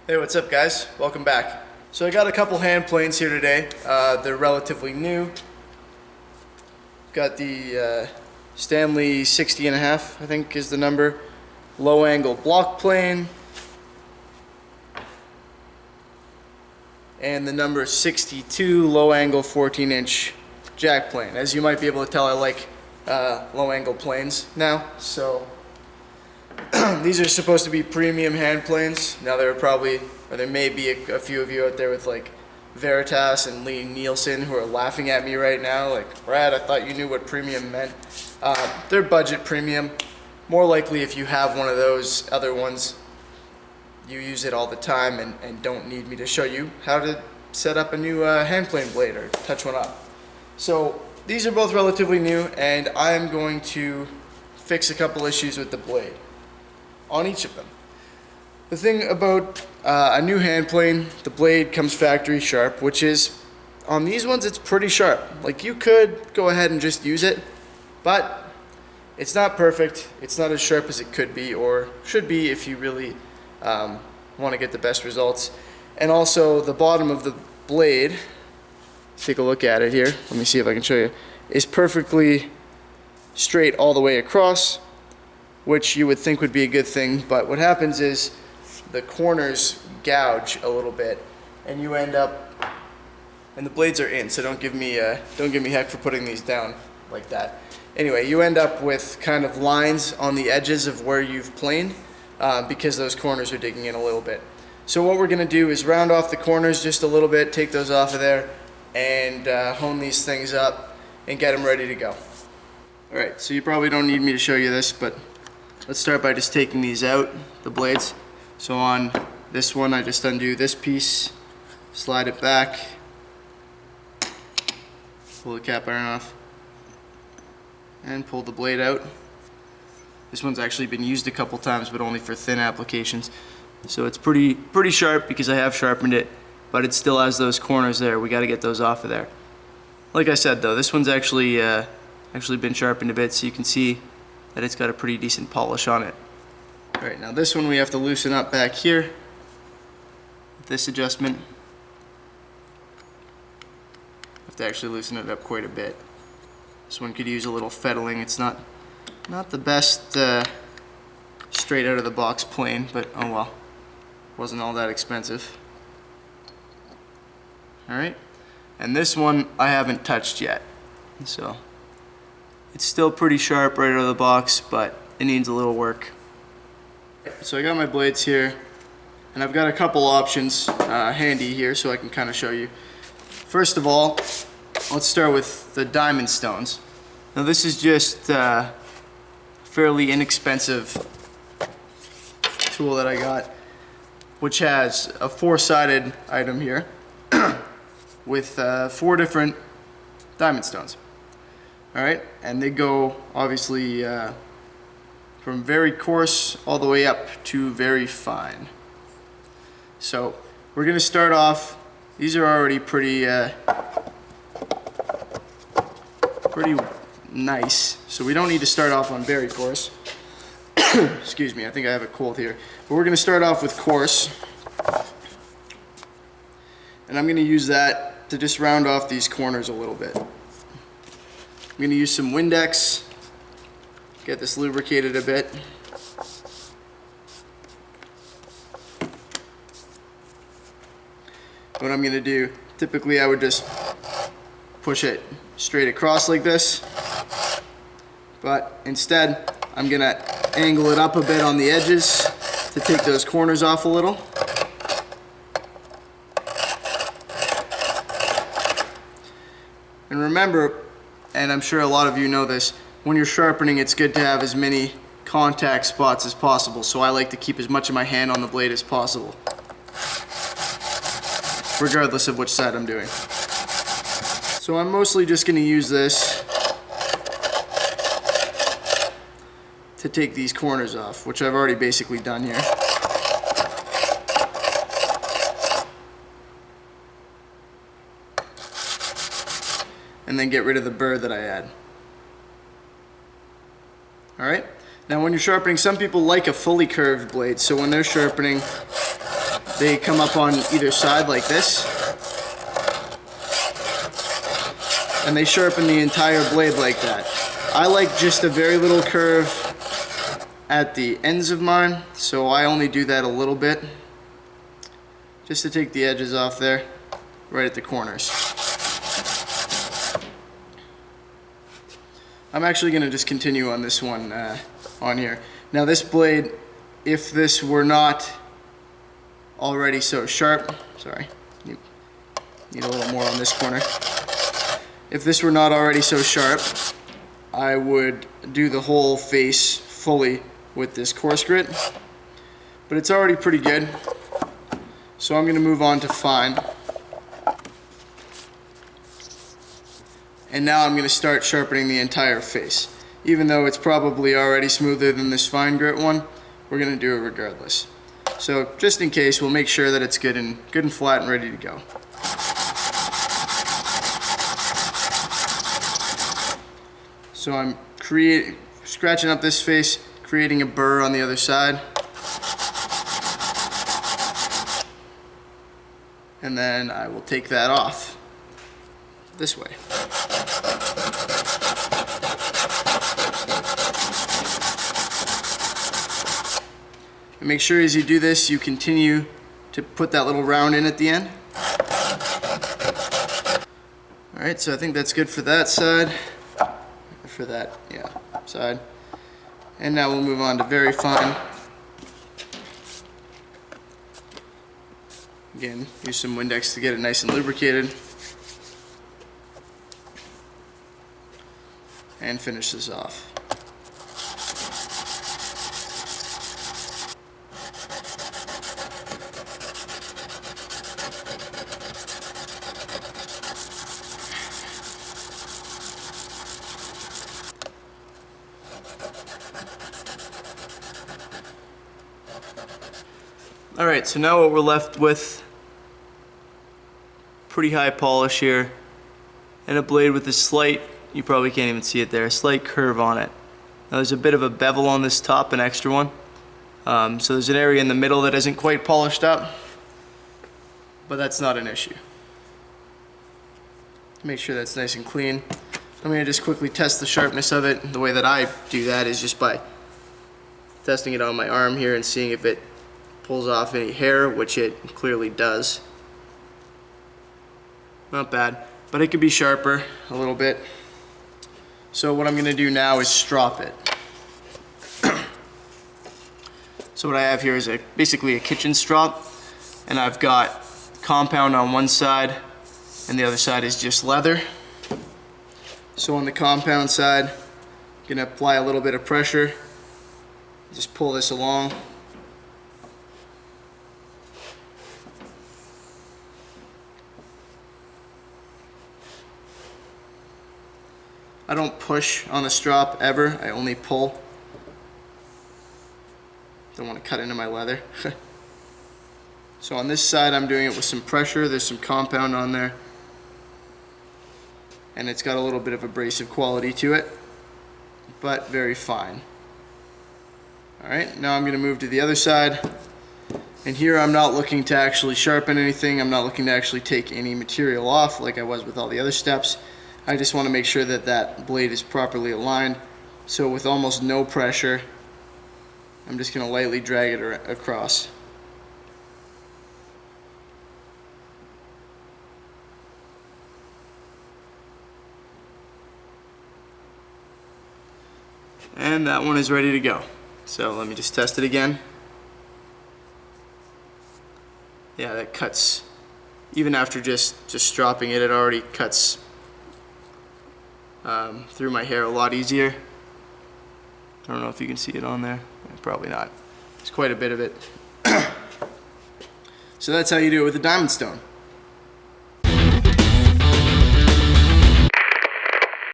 Hey, what's up guys? Welcome back. So I got a couple hand planes here today. They're relatively new. Got the Stanley 60.5, I think is the number. Low angle block plane. And the number 62 low angle 14-inch jack plane. As you might be able to tell, I like low angle planes now. So these are supposed to be premium hand planes. Now there may be a few of you out there with like Veritas and Lee Nielsen who are laughing at me right now like, Brad, I thought you knew what premium meant. They're budget premium. More likely if you have one of those other ones, you use it all the time and don't need me to show you how to set up a new hand plane blade or touch one up. So these are both relatively new, and I am going to fix a couple issues with the blade on each of them. The thing about a new hand plane, the blade comes factory sharp, which is, on these ones it's pretty sharp. Like, you could go ahead and just use it, but it's not perfect. It's not as sharp as it could be or should be if you really want to get the best results. And also the bottom of the blade, take a look at it here, let me see if I can show you, is perfectly straight all the way across, which you would think would be a good thing, but what happens is the corners gouge a little bit and you end up, and the blades are in, so don't give me heck for putting these down like that. Anyway, you end up with kind of lines on the edges of where you've planed because those corners are digging in a little bit. So what we're going to do is round off the corners just a little bit, take those off of there, and hone these things up and get them ready to go. Alright, so you probably don't need me to show you this, but let's start by just taking these out, the blades. So on this one, I just undo this piece, slide it back, pull the cap iron off, and pull the blade out. This one's actually been used a couple times, but only for thin applications. So it's pretty sharp because I have sharpened it, but it still has those corners there. We got to get those off of there. Like I said though, this one's actually been sharpened a bit, so you can see that it's got a pretty decent polish on it. Alright, now this one we have to loosen up back here with this adjustment. Have to actually loosen it up quite a bit. This one could use a little fettling. It's not the best straight out of the box plane, but oh well, wasn't all that expensive. Alright, and this one I haven't touched yet, so it's still pretty sharp right out of the box, but it needs a little work. So I got my blades here, and I've got a couple options handy here so I can kind of show you. First of all, let's start with the diamond stones. Now this is just a fairly inexpensive tool that I got, which has a 4-sided item here with 4 different diamond stones. Alright, and they go obviously from very coarse all the way up to very fine. So we're going to start off, these are already pretty nice, so we don't need to start off on very coarse. Excuse me, I think I have a cold here. But we're going to start off with coarse, and I'm going to use that to just round off these corners a little bit. I'm going to use some Windex, get this lubricated a bit. What I'm going to do, typically I would just push it straight across like this, but instead I'm going to angle it up a bit on the edges to take those corners off a little. And remember, and I'm sure a lot of you know this, when you're sharpening it's good to have as many contact spots as possible, so I like to keep as much of my hand on the blade as possible, regardless of which side I'm doing. So I'm mostly just going to use this to take these corners off, which I've already basically done here. And then get rid of the burr that I add. Alright, now when you're sharpening, some people like a fully curved blade, so when they're sharpening, they come up on either side like this, and they sharpen the entire blade like that. I like just a very little curve at the ends of mine, so I only do that a little bit, just to take the edges off there, right at the corners. I'm actually going to just continue on this one on here. Now this blade, if this were not already so sharp, sorry, need a little more on this corner. If this were not already so sharp, I would do the whole face fully with this coarse grit, but it's already pretty good, so I'm going to move on to fine. And now I'm going to start sharpening the entire face. Even though it's probably already smoother than this fine grit one, we're going to do it regardless. So just in case, we'll make sure that it's good and flat and ready to go. So I'm scratching up this face, creating a burr on the other side. And then I will take that off this way. And make sure as you do this, you continue to put that little round in at the end. Alright, so I think that's good for that side. For that, yeah, side. And now we'll move on to very fine. Again, use some Windex to get it nice and lubricated. And finish this off. Alright, so now what we're left with, pretty high polish here, and a blade with a slight, you probably can't even see it there, a slight curve on it. Now there's a bit of a bevel on this top, an extra one. So there's an area in the middle that isn't quite polished up, but that's not an issue. Make sure that's nice and clean. I'm going to just quickly test the sharpness of it. The way that I do that is just by testing it on my arm here and seeing if it pulls off any hair, which it clearly does. Not bad, but it could be sharper a little bit. So what I'm going to do now is strop it. So what I have here is basically a kitchen strop, and I've got compound on one side and the other side is just leather. So on the compound side, I'm going to apply a little bit of pressure, just pull this along. I don't push on the strop ever, I only pull. Don't want to cut into my leather. So on this side I'm doing it with some pressure, there's some compound on there. And it's got a little bit of abrasive quality to it, but very fine. Alright, now I'm going to move to the other side. And here I'm not looking to actually sharpen anything, I'm not looking to actually take any material off like I was with all the other steps. I just want to make sure that that blade is properly aligned. So with almost no pressure, I'm just going to lightly drag it across. And that one is ready to go. So let me just test it again. Yeah, that cuts, even after just stropping it, it already cuts through my hair a lot easier. I don't know if you can see it on there. Probably not. There's quite a bit of it. So that's how you do it with a diamond stone.